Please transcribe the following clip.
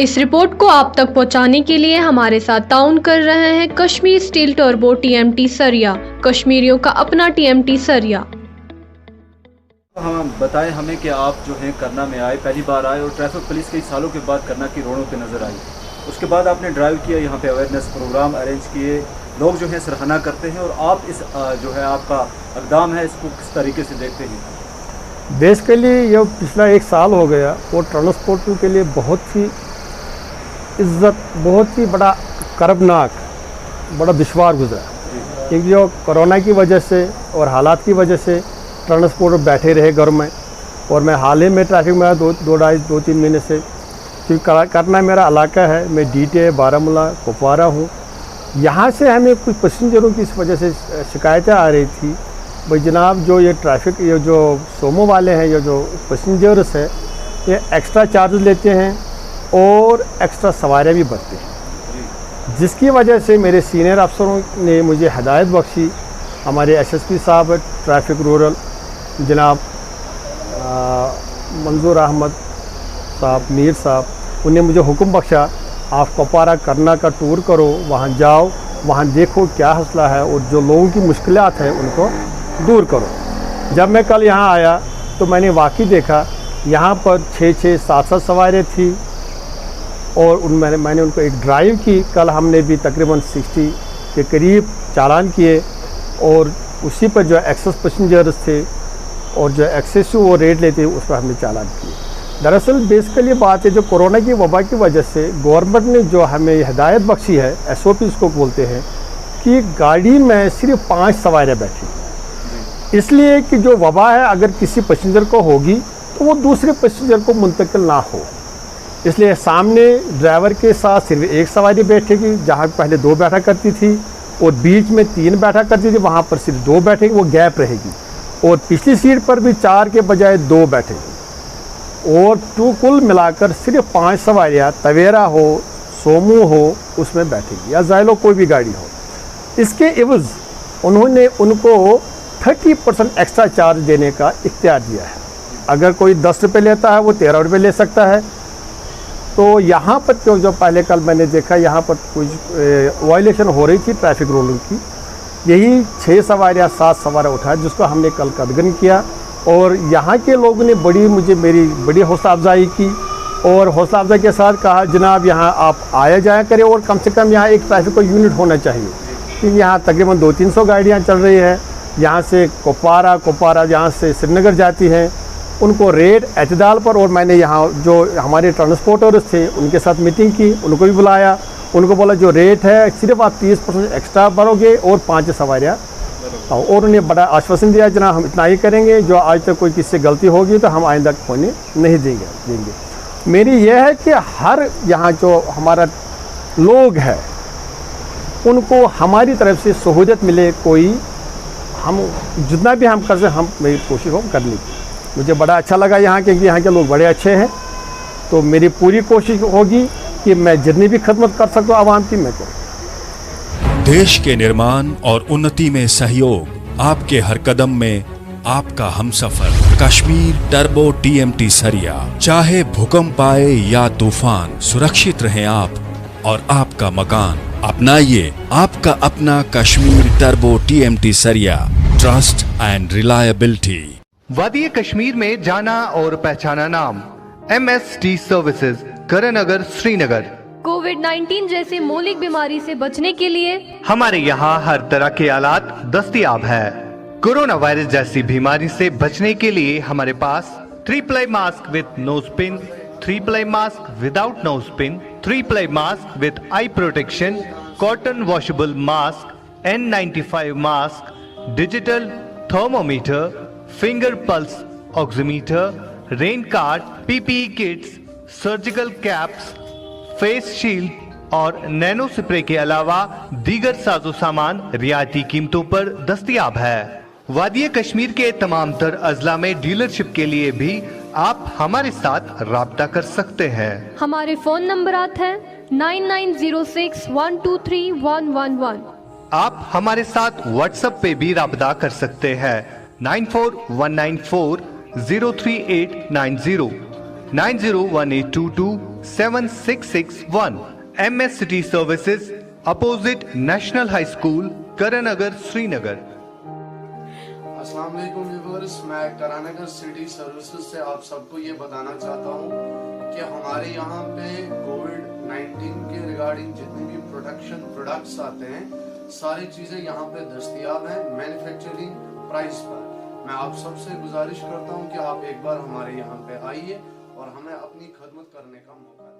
इस रिपोर्ट को आप तक पहुंचाने के लिए हमारे साथ ताउन कर रहे हैं कश्मीर स्टील टर्बो TMT सरिया, कश्मीरियों का अपना TMT सरिया। हाँ, बताएं हमें कि आप जो हैं करना में आए, पहली बार आए और ट्रैफिक पुलिस कई सालों के बाद करना की रोडों पे नज़र आई। उसके बाद आपने ड्राइव किया, यहाँ पे अवेयरनेस प्रोग्राम अरेंज किए, लोग जो है सराहना करते हैं और आप इस जो है आपका इक़दाम है इसको किस तरीके से देखते हैं? बेसिकली ये पिछला 1 साल हो गया और ट्रांसपोर्ट के लिए बहुत ही इज्जत, बहुत ही बड़ा कर्बनाक, बड़ा दुश्वार गुजरा, क्योंकि जो कोरोना की वजह से और हालात की वजह से ट्रांसपोर्ट बैठे रहे घर में। और मैं हाल ही में ट्रैफिक में आया 2-3 महीने से, क्योंकि करना मेरा इलाका है। मैं DTA बारामूला कुपवारा हूँ। यहाँ से हमें कुछ पैसेंजरों की इस वजह से शिकायतें आ रही थी, भाई जनाब जो ये ट्रैफिक, ये जो सोमो वाले हैं, ये जो पैसेंजर्स है, ये एक्स्ट्रा चार्जेस लेते हैं और एक्स्ट्रा सवारियाँ भी बढ़ती हैं, जिसकी वजह से मेरे सीनियर अफसरों ने मुझे हिदायत बख्शी। हमारे SSP साहब ट्रैफिक रूरल जनाब मंजूर अहमद साहब, मीर साहब, उन्हें मुझे हुक्म बख्शा, आप कुपवारा करना का टूर करो, वहाँ जाओ, वहाँ देखो क्या हौसला है और जो लोगों की मुश्किलात हैं उनको दूर करो। जब मैं कल यहाँ आया तो मैंने वाकई देखा यहाँ पर 6-6, 7-7 सवारियाँ थी और मैंने उनको एक ड्राइव की। कल हमने भी तकरीबन 60 के करीब चालान किए और उसी पर जो एक्सेस पैसेंजर्स थे और जो एक्सेसिव वो रेट लेते उस पर हमने चालान किए। दरअसल बेसिकली बात है, जो कोरोना की वबा की वजह से गवर्नमेंट ने जो हमें हिदायत बख्शी है, SOP इसको बोलते हैं, कि गाड़ी में सिर्फ 5 सवारियाँ बैठी, इसलिए कि जो वबा है अगर किसी पैसेंजर को होगी तो वो दूसरे पैसेंजर को मुंतकिल ना हो। इसलिए सामने ड्राइवर के साथ सिर्फ 1 सवारी बैठेगी, जहाँ पहले 2 बैठा करती थी, और बीच में 3 बैठा करती थी, वहाँ पर सिर्फ 2 बैठेगी, वो गैप रहेगी। और पिछली सीट पर भी 4 के बजाय 2 बैठेगी और कुल मिलाकर सिर्फ 5 सवारियाँ, तवेरा हो, सोमो हो, उसमें बैठेगी या ज़ाइलो कोई भी गाड़ी हो। इसके एवज़ उन्होंने उनको 30% एक्स्ट्रा चार्ज देने का इख्तियार दिया है। अगर कोई 10 रुपये लेता है वो 13 रुपये ले सकता है। तो यहाँ पर क्यों, जो पहले कल मैंने देखा यहाँ पर कुछ वायलेशन हो रही थी ट्रैफिक रूल की, यही 6 सवारियाँ 7 सवारियाँ उठाया, जिसको हमने कल कदगन किया। और यहाँ के लोगों ने मेरी बड़ी हौसला अफजाई की और हौसला अफजाई के साथ कहा, जनाब यहाँ आप आया जाया करें और कम से कम यहाँ एक ट्रैफिक का यूनिट होना चाहिए, क्योंकि यहाँ तकरीबन 200-300 गाड़ियाँ चल रही है। यहाँ से कुपवारा यहाँ से श्रीनगर जाती हैं, उनको रेट एतदाल पर। और मैंने यहाँ जो हमारे ट्रांसपोर्टर्स थे उनके साथ मीटिंग की, उनको भी बुलाया, उनको बोला जो रेट है सिर्फ आप 30% एक्स्ट्रा भरोगे और 5 सवारियाँ। और उन्हें बड़ा आश्वासन दिया, जनाब हम इतना ही करेंगे, जो आज तक कोई किससे गलती होगी तो हम आइंदा होने नहीं देंगे। मेरी यह है कि हर यहाँ जो हमारा लोग है उनको हमारी तरफ से सहूलियत मिले, कोई हम जितना भी हम कर सकें हम मेरी कोशिश हो करने की। मुझे बड़ा अच्छा लगा यहाँ के, यहाँ के लोग बड़े अच्छे हैं, तो मेरी पूरी कोशिश होगी कि मैं जितनी भी खदमत कर सकूँ आवाम की मैं करूँ। देश के निर्माण और उन्नति में सहयोग, आपके हर कदम में आपका हमसफर। कश्मीर टर्बो TMT सरिया, चाहे भूकंप आए या तूफान, सुरक्षित रहें आप और आपका मकान। अपनाइए आपका अपना कश्मीर टर्बो TMT सरिया, ट्रस्ट एंड रिलायबिलिटी। वादी कश्मीर में जाना और पहचाना नाम MST सर्विसेज, करनगर, श्रीनगर। कोविड-19 जैसी मौलिक बीमारी से बचने के लिए हमारे यहाँ हर तरह के आलात दस्तयाब है। कोरोना वायरस जैसी बीमारी से बचने के लिए हमारे पास 3-ply mask with nose pin, 3-ply mask without nose pin, 3-ply mask with eye protection, cotton washable mask, N95 mask, digital thermometer, finger pulse oximeter, rain card, PPE kits, surgical caps, face shield और nano spray के अलावा दीगर साजो सामान रियायती कीमतों पर दस्तयाब है। वादी कश्मीर के तमाम तर अजला में डीलरशिप के लिए भी आप हमारे साथ राब्ता कर सकते हैं। हमारे फोन नंबरात हैं 9906123111। आप हमारे साथ व्हाट्सएप पे भी राब्ता कर सकते हैं 9419403890, 901822 7661 MS City Services, opposite National High School, Karanagar, Srinagar. अस्सलाम वालेकुम व्यूअर्स, मैं करानगर सिटी सर्विसेज से आप सबको ये बताना चाहता हूँ कि हमारे यहाँ पे कोविड-19 के रिगार्डिंग जितने भी प्रोटेक्शन प्रोडक्ट्स आते हैं, सारी चीज़ें यहाँ पे दस्तयाब हैं मैन्युफैक्चरिंग प्राइस पर। मैं आप सबसे गुजारिश करता हूँ कि आप एक बार हमारे यहाँ पे आइए और हमें अपनी खदमत करने का मौका दें।